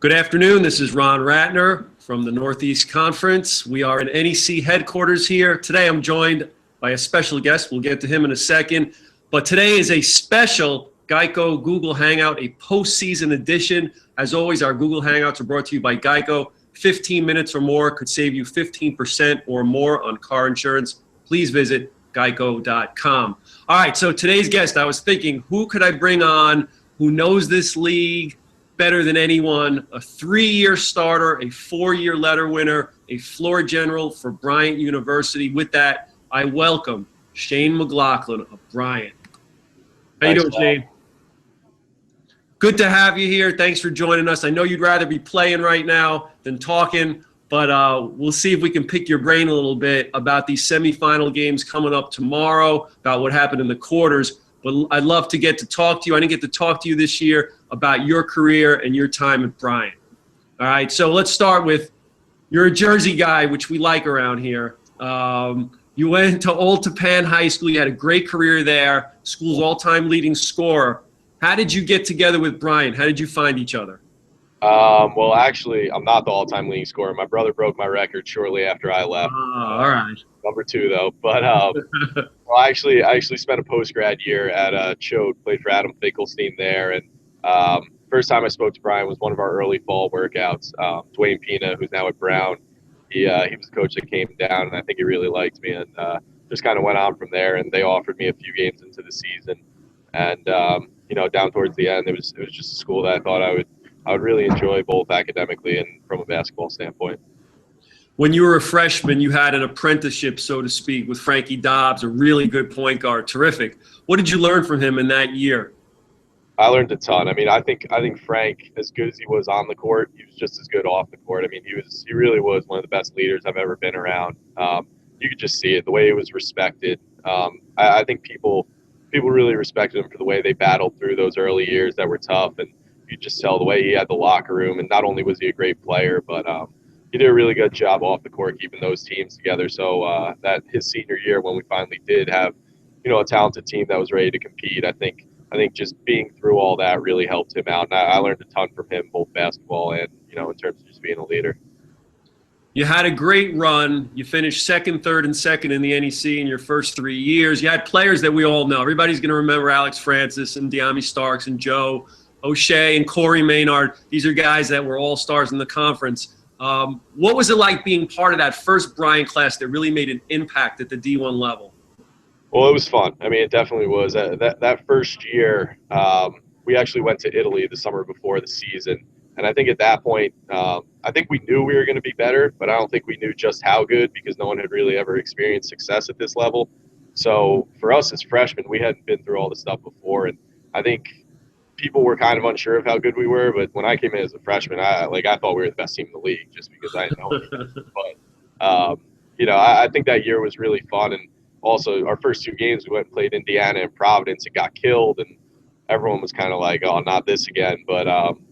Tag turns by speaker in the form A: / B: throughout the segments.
A: Good afternoon. This is Ron Ratner from the Northeast Conference. We are in NEC headquarters here. Today I'm joined by a special guest. We'll get to him in a second. But today is a special Geico Google Hangout, a postseason edition. As always, our Google Hangouts are brought to you by Geico. 15 minutes or more could save you 15% or more on car insurance. Please visit geico.com. All right, so today's guest, I was thinking, who could I bring on who knows this league better than anyone? A 3-year starter, a 4-year letter winner, a floor general for Bryant University. With that, I welcome Shane McLaughlin of Bryant. How you doing, Shane? Good to have you here. Thanks for joining us. I know you'd rather be playing right now than talking, but we'll see if we can pick your brain a little bit about these semifinal games coming up tomorrow, about what happened in the quarters. But I'd love to get to talk to you. I didn't get to talk to you this year about your career and your time at Bryant. All right, so let's start with, you're a Jersey guy, which we like around here. You went to Old Tappan High School. You had a great career there, school's all-time leading scorer. How did you get together with Bryant? How did you find each other?
B: Well, actually, I'm not the all-time leading scorer. My brother broke my record shortly after I left.
A: All right.
B: Number 2, though. But well, I actually spent a post-grad year at Choate, played for Adam Finkelstein there. And first time I spoke to Brian was one of our early fall workouts. Dwayne Pina, who's now at Brown, he was the coach that came down, and I think he really liked me. And just kind of went on from there. And they offered me a few games into the season. And down towards the end, it was just a school that I thought I would really enjoy, both academically and from a basketball standpoint.
A: When you were a freshman, you had an apprenticeship, so to speak, with Frankie Dobbs, a really good point guard, terrific. What did you learn from him in that year?
B: I learned a ton. I mean, I think Frank, as good as he was on the court, he was just as good off the court. I mean, he really was one of the best leaders I've ever been around. You could just see it, the way he was respected. I think people really respected him for the way they battled through those early years that were tough, and you just tell the way he had the locker room. And not only was he a great player, but he did a really good job off the court keeping those teams together. So that his senior year, when we finally did have, a talented team that was ready to compete, I think just being through all that really helped him out. And I learned a ton from him, both basketball and, in terms of just being a leader.
A: You had a great run. You finished second, third, and second in the NEC in your first 3 years. You had players that we all know. Everybody's going to remember Alex Francis and De'Ami Starks and Joe O'Shea and Corey Maynard. These are guys that were all-stars in the conference. What was it like being part of that first Bryant class that really made an impact at the D1 level?
B: Well, it was fun. I mean, it definitely was. That first year, we actually went to Italy the summer before the season. And I think at that point, I think we knew we were going to be better, but I don't think we knew just how good, because no one had really ever experienced success at this level. So for us as freshmen, we hadn't been through all this stuff before. And I think people were kind of unsure of how good we were. But when I came in as a freshman, I thought we were the best team in the league just because I didn't know anything. But, I think that year was really fun. And also our first 2 games, we went and played Indiana and Providence and got killed. And everyone was kind of like, oh, not this again. But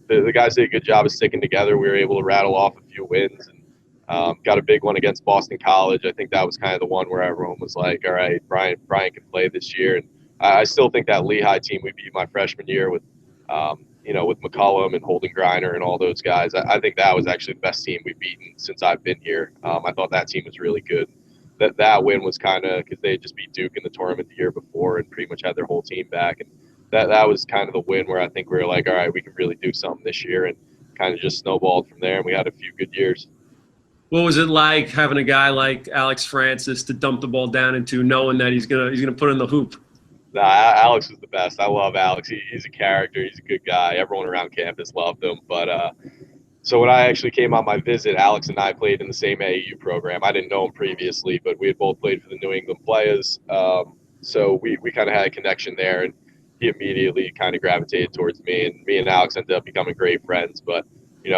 B: the guys did a good job of sticking together. We were able to rattle off a few wins and got a big one against Boston College. I think that was kind of the one where everyone was like, all right, Bryant can play this year. And I still think that Lehigh team we beat my freshman year with, with McCollum and Holden Griner and all those guys, I think that was actually the best team we've beaten since I've been here. I thought that team was really good. That win was kind of because they had just beat Duke in the tournament the year before and pretty much had their whole team back. And that was kind of the win where I think we were like, all right, we can really do something this year, and kind of just snowballed from there. And we had a few good years.
A: What was it like having a guy like Alex Francis to dump the ball down into, knowing that he's gonna put in the hoop?
B: Nah, Alex was the best. I love Alex. He's a character. He's a good guy. Everyone around campus loved him. But so when I actually came on my visit, Alex and I played in the same AAU program. I didn't know him previously, but we had both played for the New England Players. So we kind of had a connection there, and he immediately kind of gravitated towards me, and me and Alex ended up becoming great friends. But,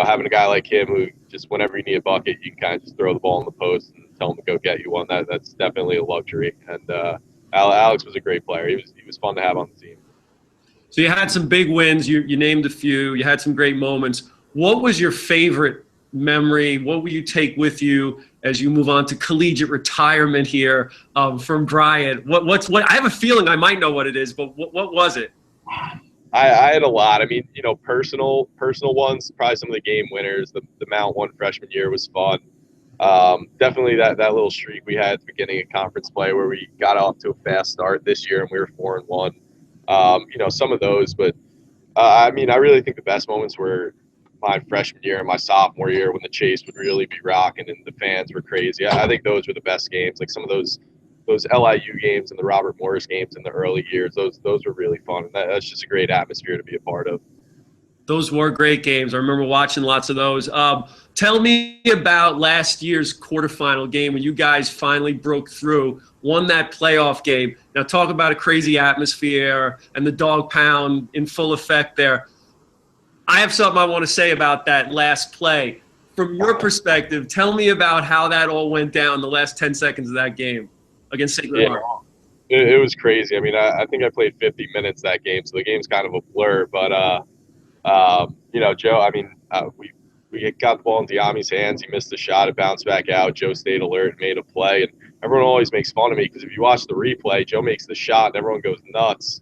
B: having a guy like him who just whenever you need a bucket, you can kind of just throw the ball in the post and tell him to go get you one. That's definitely a luxury. And Alex was a great player. He was fun to have on the team.
A: So you had some big wins. You named a few. You had some great moments. What was your favorite memory? What will you take with you as you move on to collegiate retirement here from Bryant? What? I have a feeling I might know what it is, but what was it?
B: I had a lot. I mean, personal ones, probably some of the game winners. The Mount one freshman year was fun. Definitely that little streak we had at the beginning of conference play where we got off to a fast start this year and we were 4-1. Some of those, but I mean, I really think the best moments were my freshman year and my sophomore year when the Chase would really be rocking and the fans were crazy. I think those were the best games. Like some of those LIU games and the Robert Morris games in the early years, those were really fun. And that's just a great atmosphere to be a part of.
A: Those were great games. I remember watching lots of those. Tell me about last year's quarterfinal game when you guys finally broke through, won that playoff game. Now talk about a crazy atmosphere and the dog pound in full effect there. I have something I want to say about that last play. From your perspective, tell me about how that all went down the last 10 seconds of that game against Sacred Heart.
B: It was crazy. I mean, I think I played 50 minutes that game, so the game's kind of a blur. But, Joe, I mean, we got the ball in Diami's hands. He missed the shot. It bounced back out. Joe stayed alert and made a play. And everyone always makes fun of me because if you watch the replay, Joe makes the shot and everyone goes nuts.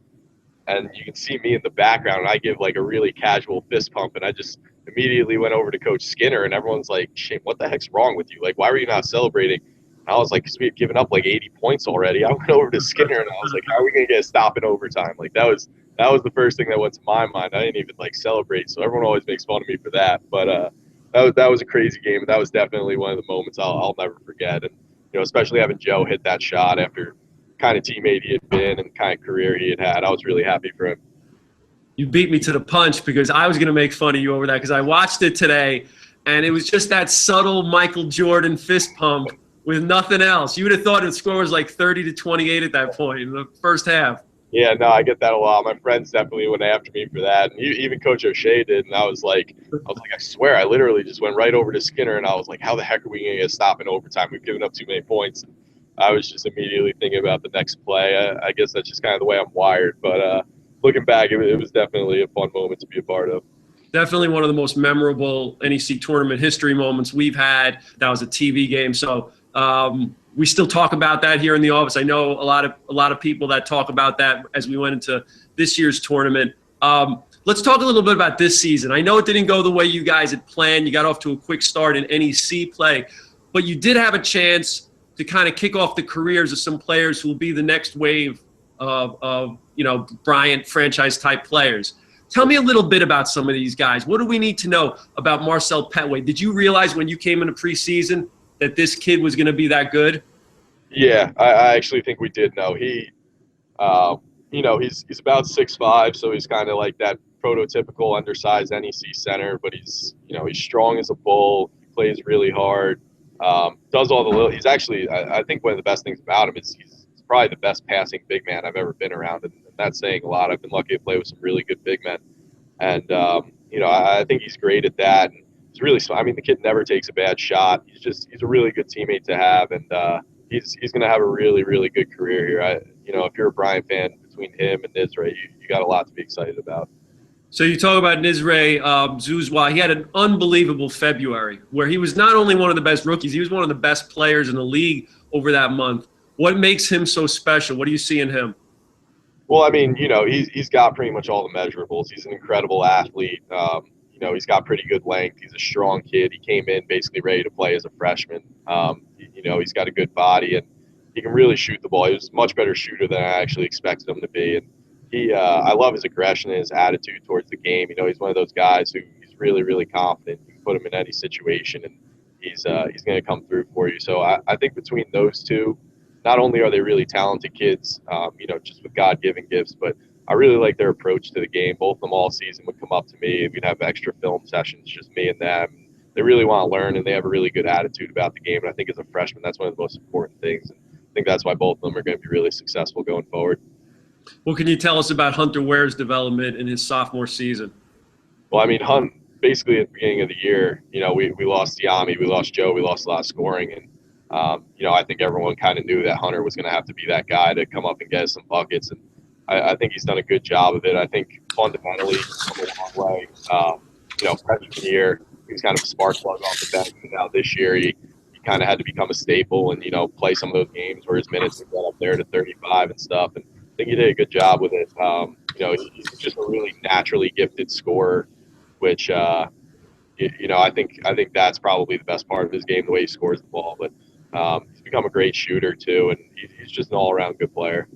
B: And you can see me in the background, and I give like a really casual fist pump, and I just immediately went over to Coach Skinner, and everyone's like, Shane, what the heck's wrong with you? Like, why were you not celebrating? And I was like, because we had given up like 80 points already. I went over to Skinner, and I was like, how are we going to get a stop in overtime? Like, that was the first thing that went to my mind. I didn't even like celebrate, so everyone always makes fun of me for that. But that was a crazy game, and that was definitely one of the moments I'll never forget. And especially having Joe hit that shot after kind of teammate he had been and kind of career he had, I was really happy for him.
A: You beat me to the punch because I was going to make fun of you over that because I watched it today, and it was just that subtle Michael Jordan fist pump with nothing else. You would have thought the score was like 30-28 at that point in the first half.
B: Yeah, no, I get that a lot. My friends definitely went after me for that, and even Coach O'Shea did. And I was like, I swear, I literally just went right over to Skinner, and I was like, how the heck are we going to get a stop in overtime? We've given up too many points. I was just immediately thinking about the next play. I guess that's just kind of the way I'm wired. But looking back, it was definitely a fun moment to be a part of.
A: Definitely one of the most memorable NEC tournament history moments we've had. That was a TV game, so we still talk about that here in the office. I know a lot of people that talk about that as we went into this year's tournament. Let's talk a little bit about this season. I know it didn't go the way you guys had planned. You got off to a quick start in NEC play, but you did have a chance to kind of kick off the careers of some players who will be the next wave of Bryant franchise-type players. Tell me a little bit about some of these guys. What do we need to know about Marcel Petway? Did you realize when you came into preseason that this kid was going to be that good?
B: Yeah, I actually think we did know. He, he's about 6'5", so he's kind of like that prototypical undersized NEC center, but he's strong as a bull. He plays really hard. Does all the little. He's actually, I think one of the best things about him is he's probably the best passing big man I've ever been around, and that's saying a lot. I've been lucky to play with some really good big men, and I think he's great at that. And he's really, I mean, the kid never takes a bad shot. He's a really good teammate to have, and he's going to have a really, really good career here. If you're a Bryant fan, between him and Nizre, you got a lot to be excited about.
A: So you talk about Nizre Zuzwa. He had an unbelievable February where he was not only one of the best rookies, he was one of the best players in the league over that month. What makes him so special? What do you see in him?
B: Well, I mean, he's got pretty much all the measurables. He's an incredible athlete. He's got pretty good length. He's a strong kid. He came in basically ready to play as a freshman. He's got a good body, and he can really shoot the ball. He was a much better shooter than I actually expected him to be. And I love his aggression and his attitude towards the game. He's one of those guys who he's really, really confident. You can put him in any situation, and he's going to come through for you. So I think between those two, not only are they really talented kids, just with God-given gifts, but I really like their approach to the game. Both of them all season would come up to me. We'd have extra film sessions, just me and them. They really want to learn, and they have a really good attitude about the game. And I think as a freshman, that's one of the most important things. And I think that's why both of them are going to be really successful going forward.
A: What can you tell us about Hunter Ware's development in his sophomore season?
B: Well, I mean, Hunt, basically at the beginning of the year, we lost Diami, we lost Joe, we lost a lot of scoring. And, I think everyone kind of knew that Hunter was going to have to be that guy to come up and get us some buckets. And I think he's done a good job of it. I think fundamentally, come a long way. Freshman year, he was kind of a spark plug off the bench. And now this year, he kind of had to become a staple and, play some of those games where his minutes would get up there to 35 and stuff. And I think he did a good job with it. he's just a really naturally gifted scorer, which I think that's probably the best part of his game, the way he scores the ball. But he's become a great shooter too, and he's just an all-around good player.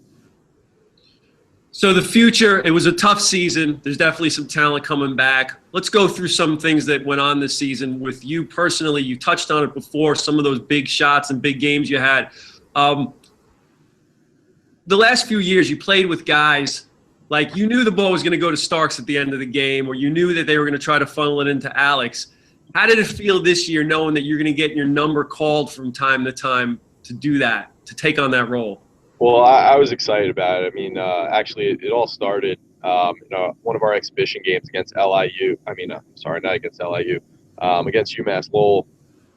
A: So the future, it was a tough season. There's definitely some talent coming back. Let's go through some things that went on this season with you personally. You touched on it before, some of those big shots and big games you had. The last few years you played with guys like you knew the ball was going to go to Starks at the end of the game, or you knew that they were going to try to funnel it into Alex. How did it feel this year knowing that you're going to get your number called from time to time to do that, to take on that role?
B: Well, I was excited about it. I mean, actually, it all started one of our exhibition games against LIU. Sorry, not against LIU, against UMass Lowell,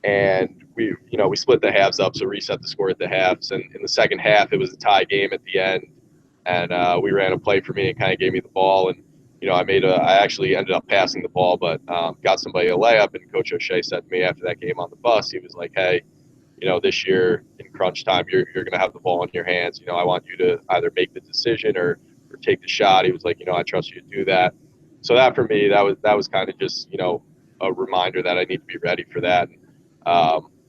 B: and we split the halves up, so reset the score at the halves. And in the second half, it was a tie game at the end, and we ran a play for me and kind of gave me the ball. And I actually ended up passing the ball, but got somebody a layup. And Coach O'Shea said to me after that game on the bus, he was like, "Hey, this year in crunch time, you're going to have the ball in your hands. I want you to either make the decision or take the shot." He was like, "I trust you to do that." So that for me, that was kind of just, a reminder that I need to be ready for that.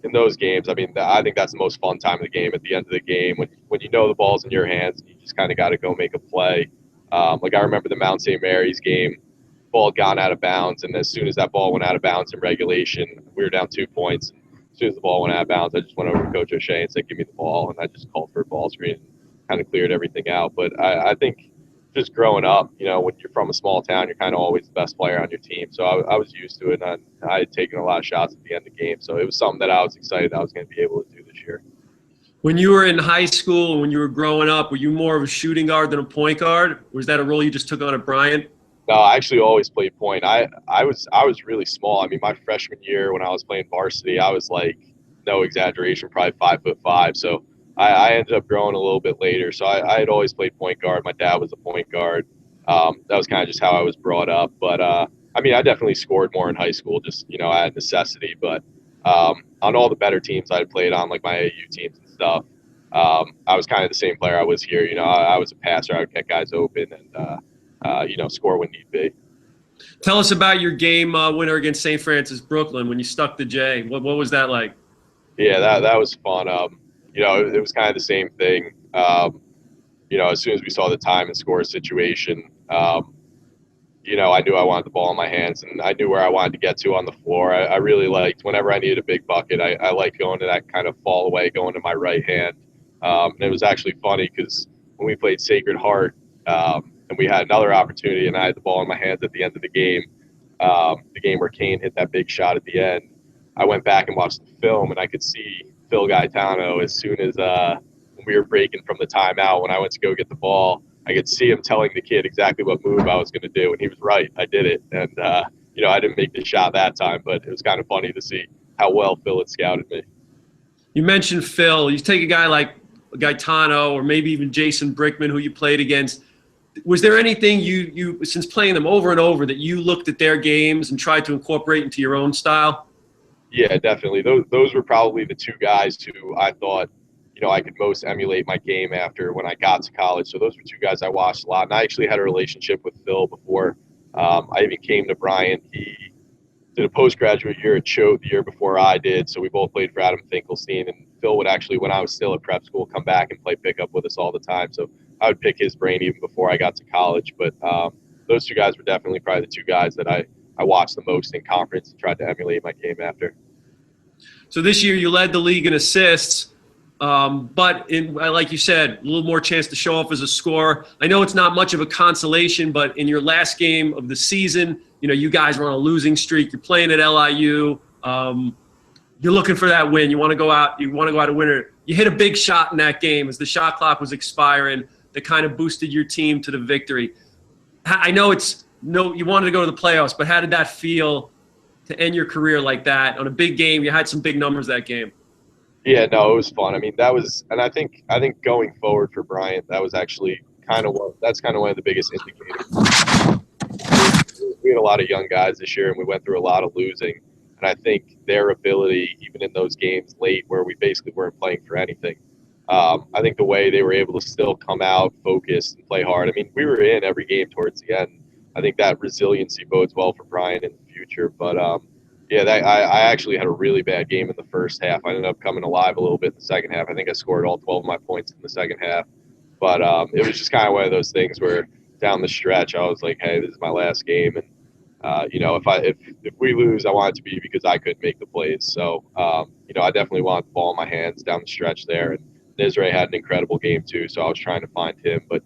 B: In those games, I think that's the most fun time of the game, at the end of the game, when the ball's in your hands, you just kind of got to go make a play. Like I remember the Mount St. Mary's game, ball had gone out of bounds, and as soon as that ball went out of bounds in regulation, we were down 2 points. As soon as the ball went out of bounds, I just went over to Coach O'Shea and said, "Give me the ball," and I just called for a ball screen and kind of cleared everything out. But I think just growing up, when you're from a small town, you're kind of always the best player on your team. So I was used to it, and I had taken a lot of shots at the end of the game. So it was something that I was excited I was going to be able to do this year.
A: When you were in high school and when you were growing up, were you more of a shooting guard than a point guard? Or was that a role you just took on at Bryant?
B: No, I actually always played point. I was really small. My freshman year when I was playing varsity, I was like, no exaggeration, probably 5'5". So I ended up growing a little bit later. So I had always played point guard. My dad was a point guard. That was kind of just how I was brought up. But I definitely scored more in high school, just out of necessity. But on all the better teams I played on, like my AU teams and stuff, I was kind of the same player I was here. I was a passer. I would get guys open and score when need be.
A: Tell us about your game winner against St. Francis Brooklyn when you stuck the J. What was that like?
B: Yeah, that was fun. It was kind of the same thing. As soon as we saw the time and score situation, I knew I wanted the ball in my hands, and I knew where I wanted to get to on the floor. I really liked, whenever I needed a big bucket, I liked going to that kind of fall away, going to my right hand. And it was actually funny because when we played Sacred Heart, and we had another opportunity, and I had the ball in my hands at the end of the game where Kane hit that big shot at the end, I went back and watched the film, and I could see Phil Gaetano as soon as when we were breaking from the timeout, when I went to go get the ball, I could see him telling the kid exactly what move I was going to do, and he was right. I did it, and I didn't make the shot that time, but it was kind of funny to see how well Phil had scouted me.
A: You mentioned Phil. You take a guy like Gaetano or maybe even Jason Brickman, who you played against. Was there anything you since playing them over and over that you looked at their games and tried to incorporate into your own style?
B: Yeah, definitely. Those were probably the two guys who I thought, I could most emulate my game after when I got to college. So those were two guys I watched a lot. And I actually had a relationship with Phil before I even came to Bryant. He did a postgraduate year at Choate the year before I did. So we both played for Adam Finkelstein. And Phil would actually, when I was still at prep school, come back and play pickup with us all the time. So I would pick his brain even before I got to college. But those two guys were definitely probably the two guys that I watched the most in conference and tried to emulate my game after.
A: So this year you led the league in assists, but like you said, a little more chance to show off as a scorer. I know it's not much of a consolation, but in your last game of the season, you guys were on a losing streak. You're playing at LIU. You're looking for that win. You want to go out. You want to go out a winner. You hit a big shot in that game as the shot clock was expiring. That kind of boosted your team to the victory. I know you wanted to go to the playoffs, but how did that feel to end your career like that on a big game? You had some big numbers that game.
B: Yeah, no, it was fun. That was, and I think going forward for Bryant, that was actually one of the biggest indicators. We had a lot of young guys this year, and we went through a lot of losing. And I think their ability, even in those games late where we basically weren't playing for anything, I think the way they were able to still come out focused and play hard. I mean, we were in every game towards the end. I think that resiliency bodes well for Bryant in the future. But yeah, I actually had a really bad game in the first half. I ended up coming alive a little bit in the second half. I think I scored all 12 of my points in the second half. But it was just kind of one of those things where down the stretch, I was like, hey, this is my last game. And, if we lose, I want it to be because I couldn't make the plays. So, I definitely want the ball in my hands down the stretch there. And Nisray had an incredible game too, so I was trying to find him. But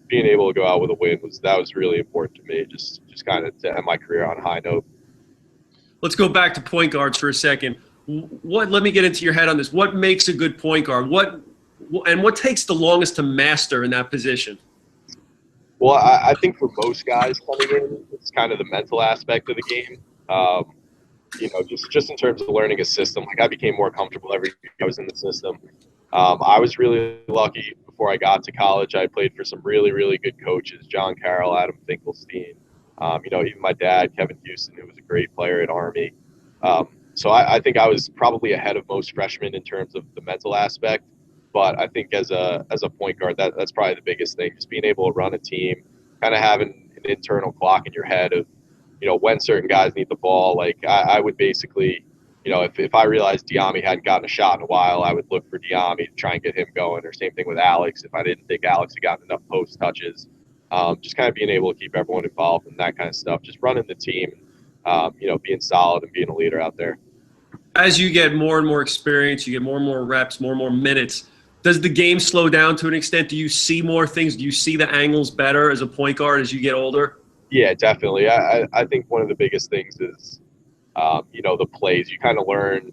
B: being able to go out with a win was really important to me, just kind of to end my career on a high note.
A: Let's go back to point guards for a second. Let me get into your head on this. What makes a good point guard? What takes the longest to master in that position?
B: Well, I think for most guys coming in, it's kind of the mental aspect of the game. Just in terms of learning a system. Like I became more comfortable every year I was in the system. I was really lucky before I got to college. I played for some really, really good coaches, John Carroll, Adam Finkelstein. Even my dad, Kevin Houston, who was a great player at Army. So I think I was probably ahead of most freshmen in terms of the mental aspect. But I think as a point guard, that's probably the biggest thing. Just being able to run a team, kind of having an internal clock in your head of, when certain guys need the ball. Like I would basically, if I realized Diami hadn't gotten a shot in a while, I would look for Diami to try and get him going. Or same thing with Alex. If I didn't think Alex had gotten enough post touches, just kind of being able to keep everyone involved and that kind of stuff. Just running the team, being solid and being a leader out there.
A: As you get more and more experience, you get more and more reps, more and more minutes. Does the game slow down to an extent? Do you see more things? Do you see the angles better as a point guard as you get older?
B: Yeah, definitely. I think one of the biggest things is, the plays. You kind of learn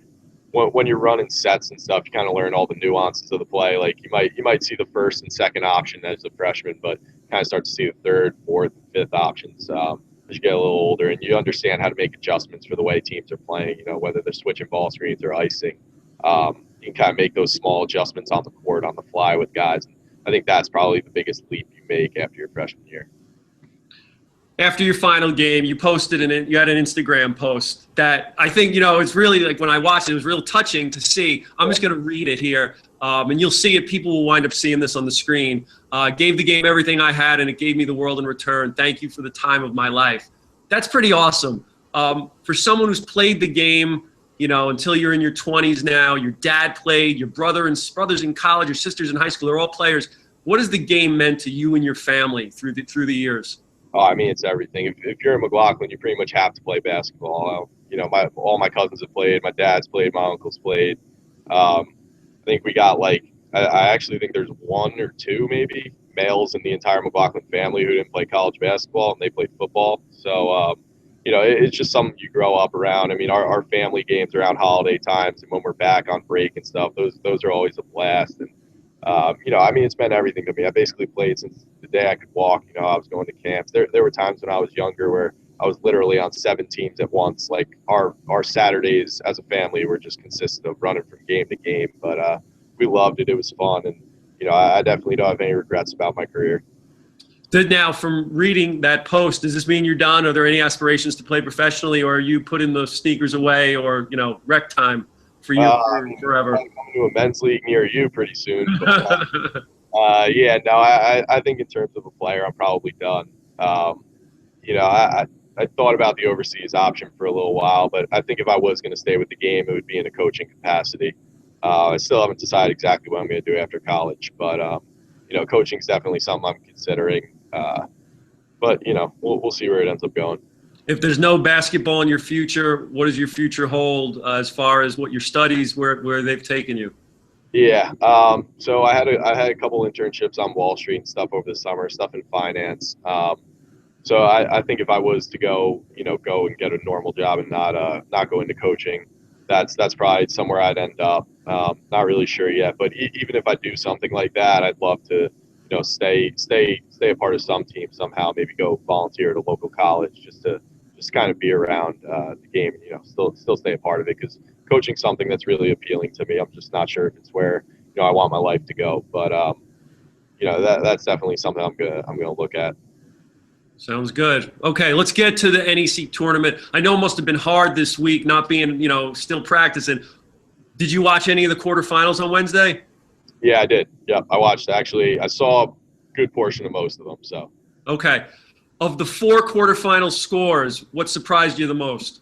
B: when you're running sets and stuff. You kind of learn all the nuances of the play. Like you might see the first and second option as a freshman, but kind of start to see the third, fourth, and fifth options as you get a little older, and you understand how to make adjustments for the way teams are playing. Whether they're switching ball screens or icing. You can kind of make those small adjustments on the court on the fly with guys. And I think that's probably the biggest leap you make after your freshman year.
A: After your final game, you posted you had an Instagram post that I think, it's really like when I watched it was real touching to see. I'm just going to read it here. And you'll see it. People will wind up seeing this on the screen. Gave the game everything I had, and it gave me the world in return. Thank you for the time of my life. That's pretty awesome. For someone who's played the game, until you're in your 20s now, your dad played, your brothers in college, your sisters in high school, they're all players. What has the game meant to you and your family through the years?
B: Oh, I mean, it's everything. If you're in McLaughlin, you pretty much have to play basketball. All my cousins have played, my dad's played, my uncle's played. I think we got I actually think there's one or two maybe males in the entire McLaughlin family who didn't play college basketball, and they played football. So, it's just something you grow up around. I mean, our family games around holiday times and when we're back on break and stuff, those are always a blast. And, it's meant everything to me. I basically played since the day I could walk. I was going to camps. There were times when I was younger where I was literally on 7 teams at once. Like our Saturdays as a family were just consistent of running from game to game. But we loved it. It was fun. And, I definitely don't have any regrets about my career.
A: Now, from reading that post, does this mean you're done? Are there any aspirations to play professionally, or are you putting those sneakers away, or rec time for you forever?
B: I'm coming to a men's league near you pretty soon. But, I think in terms of a player, I'm probably done. I thought about the overseas option for a little while, but I think if I was going to stay with the game, it would be in a coaching capacity. I still haven't decided exactly what I'm going to do after college, but coaching is definitely something I'm considering. But we'll see where it ends up going.
A: If there's no basketball in your future, what does your future hold as far as what your studies, where they've taken you?
B: Yeah. So I had a couple internships on Wall Street and stuff over the summer, stuff in finance. So I think if I was to go and get a normal job and not go into coaching, that's probably somewhere I'd end up. Not really sure yet, but even if I do something like that, I'd love to, stay a part of some team somehow. Maybe go volunteer at a local college just to kind of be around the game. Still stay a part of it, because coaching something that's really appealing to me. I'm just not sure if it's where I want my life to go, but that's definitely something I'm gonna look at.
A: Sounds good. Okay, let's get to the NEC tournament. I know it must have been hard this week, not being, still practicing. Did you watch any of the quarterfinals on Wednesday?
B: Yeah, I did. Yep, I watched. Actually, I saw a good portion of most of them. So
A: Okay. Of the four quarterfinal scores, what surprised you the most?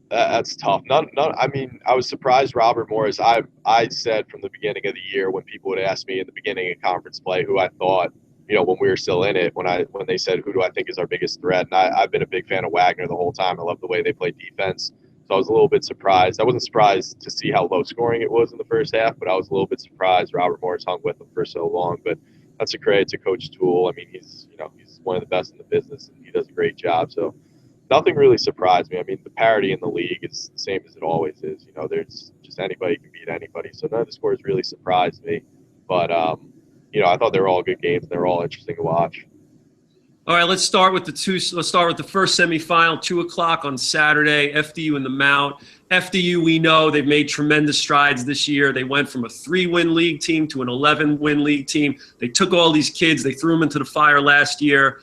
B: that's tough. None. I mean, I was surprised. Robert Morris. I said from the beginning of the year when people would ask me in the beginning of conference play who I thought, when we were still in it, when they said who do I think is our biggest threat, and I've been a big fan of Wagner the whole time. I love the way they play defense. So I was a little bit surprised. I wasn't surprised to see how low scoring it was in the first half, but I was a little bit surprised Robert Morris hung with them for so long. But that's a credit to Coach Toole. I mean, he's one of the best in the business, and he does a great job. So nothing really surprised me. I mean, the parity in the league is the same as it always is. There's just anybody can beat anybody. So none of the scores really surprised me. But I thought they were all good games. And they were all interesting to watch.
A: All right, let's start with the first semifinal, 2 o'clock on Saturday. FDU and the Mount. FDU, we know they've made tremendous strides this year. They went from a 3-win league team to an 11-win league team. They took all these kids, they threw them into the fire last year.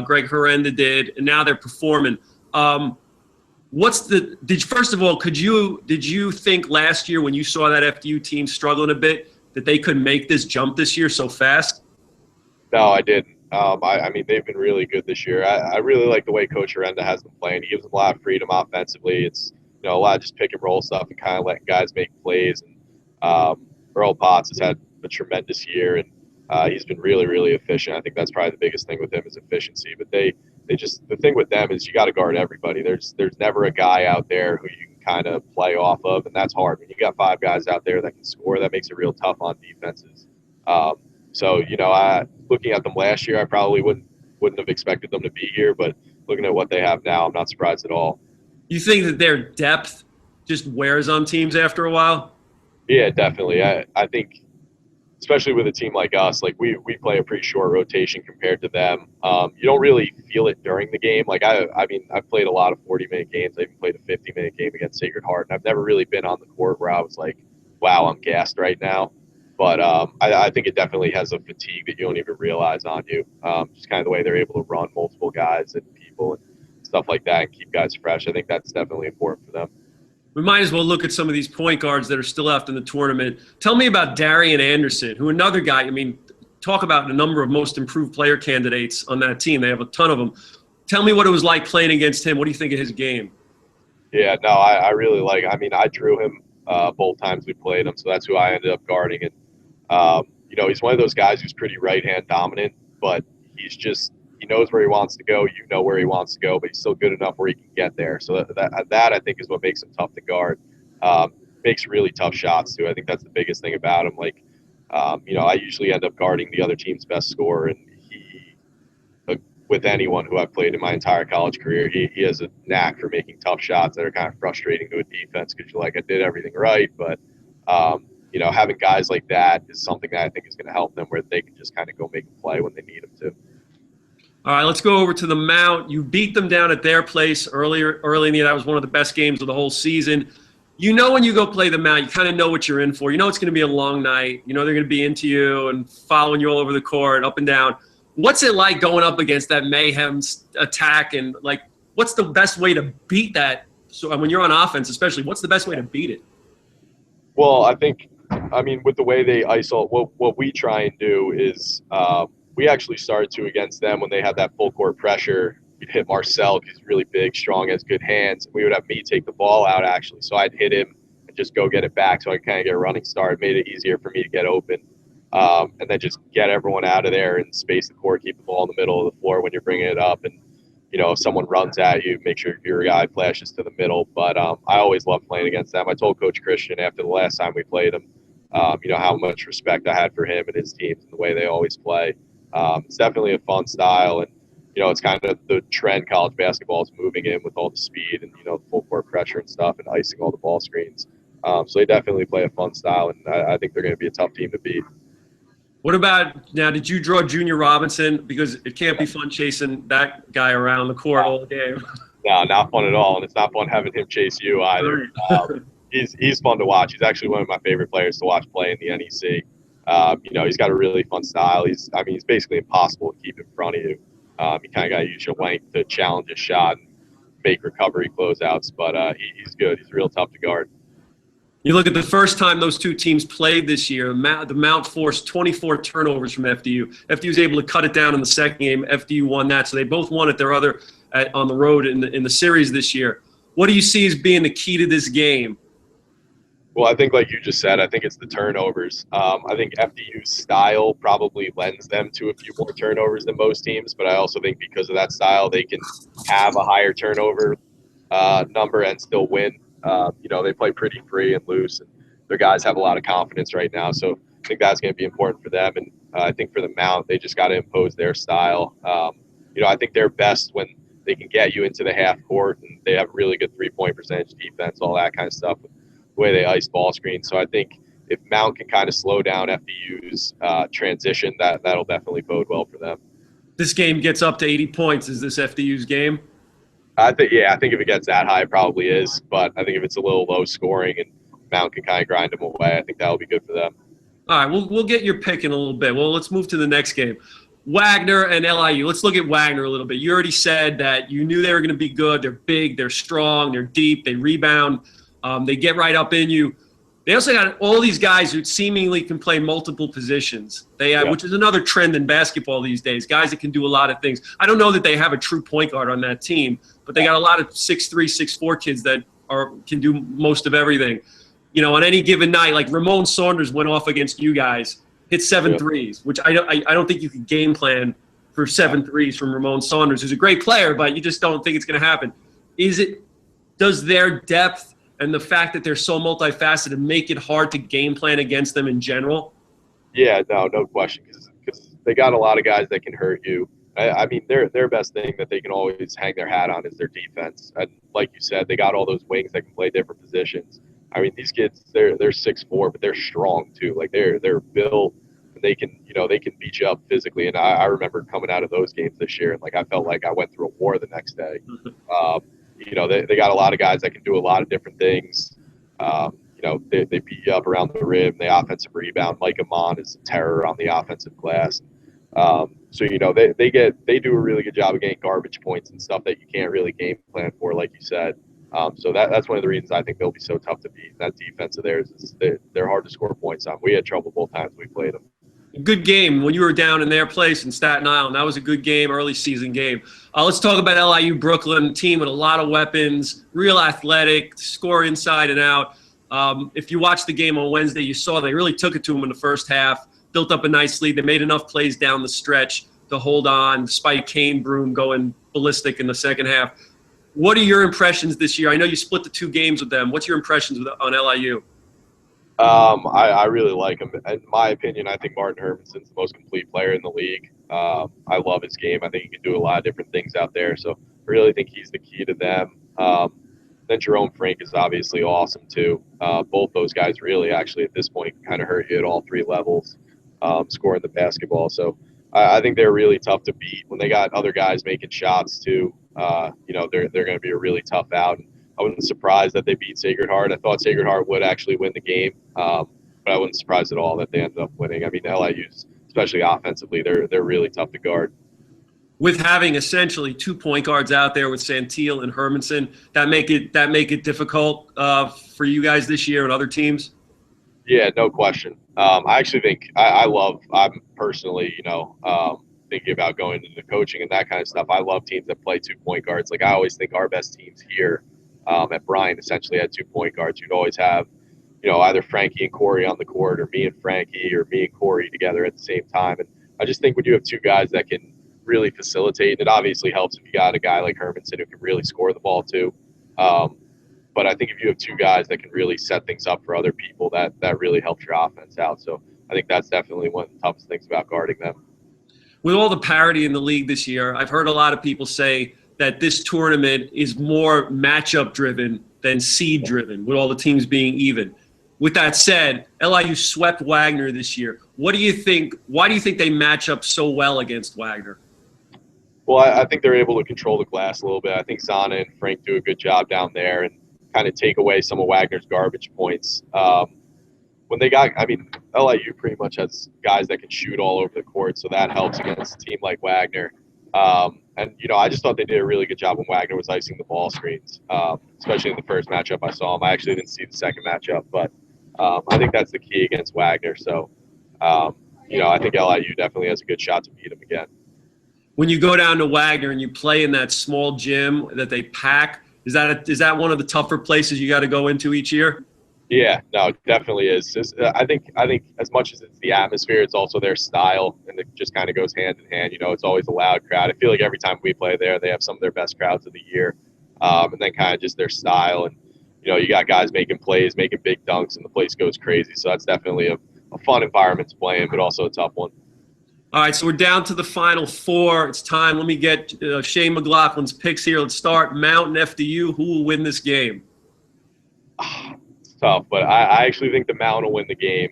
A: Greg Herenda did, and now they're performing. First of all, did you think last year when you saw that FDU team struggling a bit that they could make this jump this year so fast?
B: No, I didn't. I mean, they've been really good this year. I really like the way Coach Herenda has them playing. He gives them a lot of freedom offensively. It's a lot of just pick and roll stuff and kind of letting guys make plays. And Earl Potts has had a tremendous year, and he's been really, really efficient. I think that's probably the biggest thing with him is efficiency. But the thing with them is you got to guard everybody. There's never a guy out there who you can kind of play off of, and that's hard. When you got 5 guys out there that can score, that makes it real tough on defenses. So looking at them last year, I probably wouldn't have expected them to be here, but looking at what they have now, I'm not surprised at all.
A: You think that their depth just wears on teams after a while?
B: Yeah, definitely. I think, especially with a team like us, like we play a pretty short rotation compared to them. You don't really feel it during the game. Like I mean, I've played a lot of 40-minute games. I even played a 50-minute game against Sacred Heart, and I've never really been on the court where I was like, wow, I'm gassed right now. But I think it definitely has a fatigue that you don't even realize on you. Just kind of the way they're able to run multiple guys and people and stuff like that and keep guys fresh. I think that's definitely important for them.
A: We might as well look at some of these point guards that are still left in the tournament. Tell me about Darian Anderson, who another guy, I mean, talk about a number of most improved player candidates on that team. They have a ton of them. Tell me what it was like playing against him. What do you think of his game?
B: Yeah, no, I really I drew him both times we played him, so that's who I ended up guarding. And he's one of those guys who's pretty right-hand dominant, but he knows where he wants to go. You know where he wants to go, but he's still good enough where he can get there. So that I think is what makes him tough to guard. Makes really tough shots too. I think that's the biggest thing about him. Like, I usually end up guarding the other team's best scorer, and with anyone who I've played in my entire college career, he has a knack for making tough shots that are kind of frustrating to a defense because you're like, I did everything right, but having guys like that is something that I think is going to help them where they can just kind of go make a play when they need them to.
A: All right, let's go over to the Mount. You beat them down at their place early in the year. That was one of the best games of the whole season. When you go play the Mount, you kind of know what you're in for. You know it's going to be a long night. You know they're going to be into you and following you all over the court, up and down. What's it like going up against that mayhem attack? And, what's the best way to beat that? So when you're on offense especially, what's the best way to beat it?
B: Well, with the way they isolate, what we try and do is we actually started to against them when they had that full court pressure. We'd hit Marcel because he's really big, strong, has good hands. We would have me take the ball out, actually. So I'd hit him and just go get it back so I could kind of get a running start. It made it easier for me to get open. And then just get everyone out of there and space the court, keep the ball in the middle of the floor when you're bringing it up. And, if someone runs at you, make sure your guy flashes to the middle. But I always loved playing against them. I told Coach Christian after the last time we played him, how much respect I had for him and his teams and the way they always play. It's definitely a fun style. And, it's kind of the trend college basketball is moving in with all the speed and, full court pressure and stuff and icing all the ball screens. So they definitely play a fun style, and I think they're going to be a tough team to beat.
A: What about now? Did you draw Junior Robinson? Because it can't be fun chasing that guy around the court all game.
B: No, not fun at all, and it's not fun having him chase you either. He's fun to watch. He's actually one of my favorite players to watch play in the NEC. He's got a really fun style. He's basically impossible to keep in front of you. You kind of got to use your length to challenge a shot and make recovery closeouts, but he's good. He's real tough to guard.
A: You look at the first time those two teams played this year, the Mount forced 24 turnovers from FDU. FDU was able to cut it down in the second game. FDU won that, so they both won at their other on the road in the series this year. What do you see as being the key to this game?
B: Well, I think, like you just said, I think it's the turnovers. I think FDU's style probably lends them to a few more turnovers than most teams, but I also think because of that style, they can have a higher turnover number and still win. They play pretty free and loose, and their guys have a lot of confidence right now. So I think that's going to be important for them. And I think for the Mount, they just got to impose their style. I think they're best when they can get you into the half court, and they have really good 3-point percentage defense, all that kind of stuff. The way they ice ball screens. So I think if Mount can kind of slow down FDU's transition, that'll definitely bode well for them.
A: This game gets up to 80 points. Is this FDU's game?
B: I think if it gets that high, it probably is. But I think if it's a little low scoring and Mount can kind of grind them away, I think that'll be good for them.
A: All right, we'll get your pick in a little bit. Well, let's move to the next game. Wagner and LIU. Let's look at Wagner a little bit. You already said that you knew they were going to be good. They're big, they're strong, they're deep, they rebound. They get right up in you. They also got all these guys who seemingly can play multiple positions. Which is another trend in basketball these days. Guys that can do a lot of things. I don't know that they have a true point guard on that team, but they got a lot of 6'3", 6'4" kids that can do most of everything. On any given night, like Ramon Saunders went off against you guys, hit 7 threes, which I don't think you could game plan for 7 threes from Ramon Saunders, who's a great player, but you just don't think it's going to happen. Does their depth and the fact that they're so multifaceted make it hard to game plan against them in general?
B: Yeah, no question, because they got a lot of guys that can hurt you. I mean, their best thing that they can always hang their hat on is their defense. And like you said, they got all those wings that can play different positions. I mean, these kids, they're 6'4", but they're strong too. Like they're built, and they can beat you up physically. And I remember coming out of those games this year, and like I felt like I went through a war the next day. They got a lot of guys that can do a lot of different things. They beat you up around the rim. The offensive rebound, Mike Amon is a terror on the offensive glass. They do a really good job of getting garbage points and stuff that you can't really game plan for, like you said. So that's one of the reasons I think they'll be so tough to beat. That defense of theirs is they're hard to score points on. We had trouble both times we played them.
A: Good game when you were down in their place in Staten Island. That was a good game, early season game. Let's talk about LIU Brooklyn, team with a lot of weapons, real athletic, score inside and out. If you watched the game on Wednesday, you saw they really took it to them in the first half, built up a nice lead. They made enough plays down the stretch to hold on, despite Kane Broom going ballistic in the second half. What are your impressions this year? I know you split the 2 games with them. What's your impressions on LIU?
B: I really like him. In my opinion, I think Martin Hermanson's the most complete player in the league. I love his game. I think he can do a lot of different things out there. So I really think he's the key to them. Then Jerome Frank is obviously awesome too. Both those guys really actually at this point kind of hurt you at all 3 levels, scoring the basketball. So I think they're really tough to beat when they got other guys making shots too. They're going to be a really tough out. I wasn't surprised that they beat Sacred Heart. I thought Sacred Heart would actually win the game, but I wasn't surprised at all that they ended up winning. I mean, LIU's, especially offensively, they're really tough to guard.
A: With having essentially 2 point guards out there with Santil and Hermanson, that make it difficult for you guys this year and other teams?
B: Yeah, no question. I actually think I'm personally, thinking about going into the coaching and that kind of stuff. I love teams that play 2 point guards. Like I always think our best teams here at Bryant essentially had 2 point guards. You'd always have, either Frankie and Corey on the court, or me and Frankie, or me and Corey together at the same time. And I just think when you have 2 guys that can really facilitate, it obviously helps if you got a guy like Hermanson who can really score the ball too. But I think if you have 2 guys that can really set things up for other people, that really helps your offense out. So I think that's definitely one of the toughest things about guarding them.
A: With all the parity in the league this year, I've heard a lot of people say that this tournament is more matchup driven than seed driven, with all the teams being even. With that said, LIU swept Wagner this year. What do you think? Why do you think they match up so well against Wagner?
B: Well, I think they're able to control the glass a little bit. I think Zana and Frank do a good job down there and kind of take away some of Wagner's garbage points. LIU pretty much has guys that can shoot all over the court, so that helps against a team like Wagner. And I just thought they did a really good job when Wagner was icing the ball screens, especially in the first matchup I saw him. I actually didn't see the second matchup, but I think that's the key against Wagner. So, I think LIU definitely has a good shot to beat him again.
A: When you go down to Wagner and you play in that small gym that they pack, is that one of the tougher places you got to go into each year?
B: Yeah, no, it definitely is. I think as much as it's the atmosphere, it's also their style, and it just kind of goes hand in hand. It's always a loud crowd. I feel like every time we play there, they have some of their best crowds of the year, and then kind of just their style. And you got guys making plays, making big dunks, and the place goes crazy. So that's definitely a fun environment to play in, but also a tough one.
A: All right, so we're down to the final four. It's time. Let me get Shane McLaughlin's picks here. Let's start. Mountain FDU. Who will win this game?
B: It's tough, but I actually think the Mountain will win the game.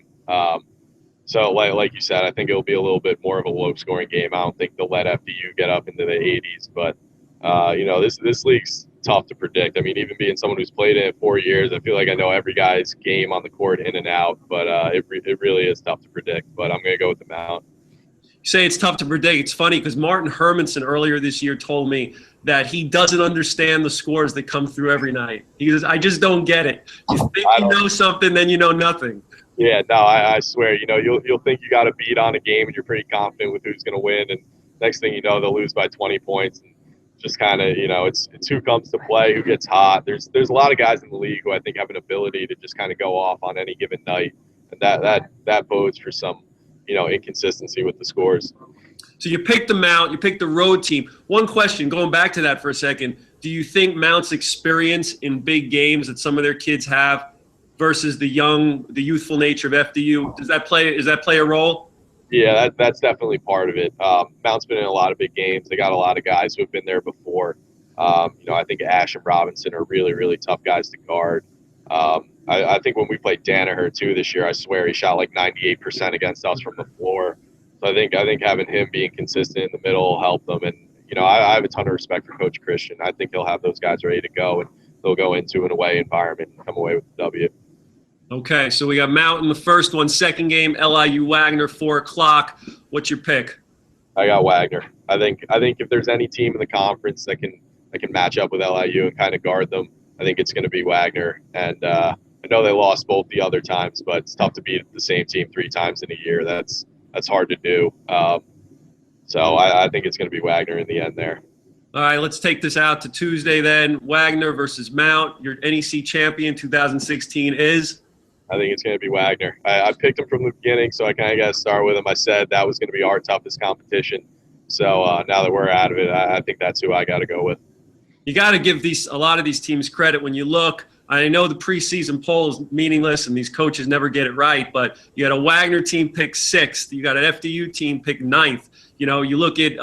B: So like you said, I think it'll be a little bit more of a low-scoring game. I don't think they'll let FDU get up into the 80s, but this league's tough to predict. I mean, even being someone who's played in it 4 years, I feel like I know every guy's game on the court in and out, but it really is tough to predict. But I'm going to go with the Mountain.
A: You say it's tough to predict. It's funny because Martin Hermanson earlier this year told me that he doesn't understand the scores that come through every night. He says, I just don't get it. You think you know something, then you know nothing.
B: Yeah, no, I swear, you'll think you got a beat on a game and you're pretty confident with who's going to win, and next thing you know, they'll lose by 20 points. And just kind of, it's who comes to play, who gets hot. There's a lot of guys in the league who I think have an ability to just kind of go off on any given night, and that bodes for some inconsistency with the scores.
A: So you picked the Mount, you picked the road team. One question, going back to that for a second, do you think Mount's experience in big games that some of their kids have versus the youthful nature of FDU, does that play a role?
B: Yeah, that's definitely part of it. Mount's been in a lot of big games. They got a lot of guys who have been there before. I think Ash and Robinson are really, really tough guys to guard. I think when we played Danaher too this year, I swear he shot like 98% against us from the floor. So I think having him being consistent in the middle will help them. And I have a ton of respect for Coach Christian. I think he'll have those guys ready to go, and they'll go into an away environment and come away with the W.
A: Okay, so we got Mount in the first one. Second game, LIU Wagner, 4:00. What's your pick?
B: I got Wagner. I think if there's any team in the conference that can match up with LIU and kind of guard them, I think it's going to be Wagner. And I know they lost both the other times, but it's tough to beat the same team 3 times in a year. That's hard to do. So I think it's going to be Wagner in the end there.
A: All right, let's take this out to Tuesday then. Wagner versus Mount. Your NEC champion 2016 is?
B: I think it's going to be Wagner. I picked him from the beginning, so I kind of got to start with him. I said that was going to be our toughest competition. So now that we're out of it, I think that's who I got to go with.
A: You got to give a lot of these teams credit. When you look, I know the preseason poll is meaningless and these coaches never get it right, but you got a Wagner team pick 6th. You got an FDU team pick 9th. You look at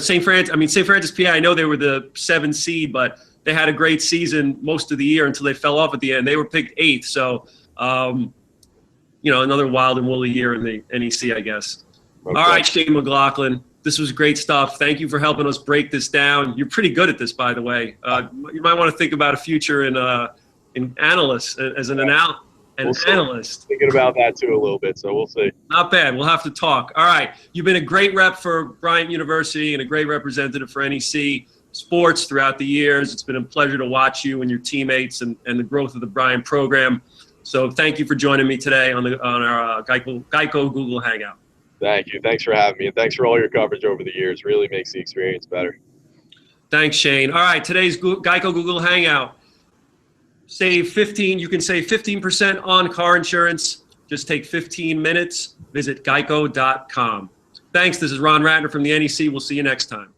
A: St. Francis PA. I know they were the 7th seed, but they had a great season most of the year until they fell off at the end. They were picked 8th. So, another wild and woolly year in the NEC, I guess. Okay. All right, Shane McLaughlin, this was great stuff. Thank you for helping us break this down. You're pretty good at this, by the way. You might want to think about a future in analyst, as an analyst.
B: Thinking about that too a little bit, so we'll see.
A: Not bad. We'll have to talk. All right. You've been a great rep for Bryant University and a great representative for NEC sports throughout the years. It's been a pleasure to watch you and your teammates and the growth of the Bryant program. So thank you for joining me today on our Geico Google Hangout.
B: Thank you. Thanks for having me, and thanks for all your coverage over the years. Really makes the experience better.
A: Thanks, Shane. All right, today's Geico Google Hangout. You can save 15% on car insurance. Just take 15 minutes. Visit geico.com. Thanks. This is Ron Ratner from the NEC. We'll see you next time.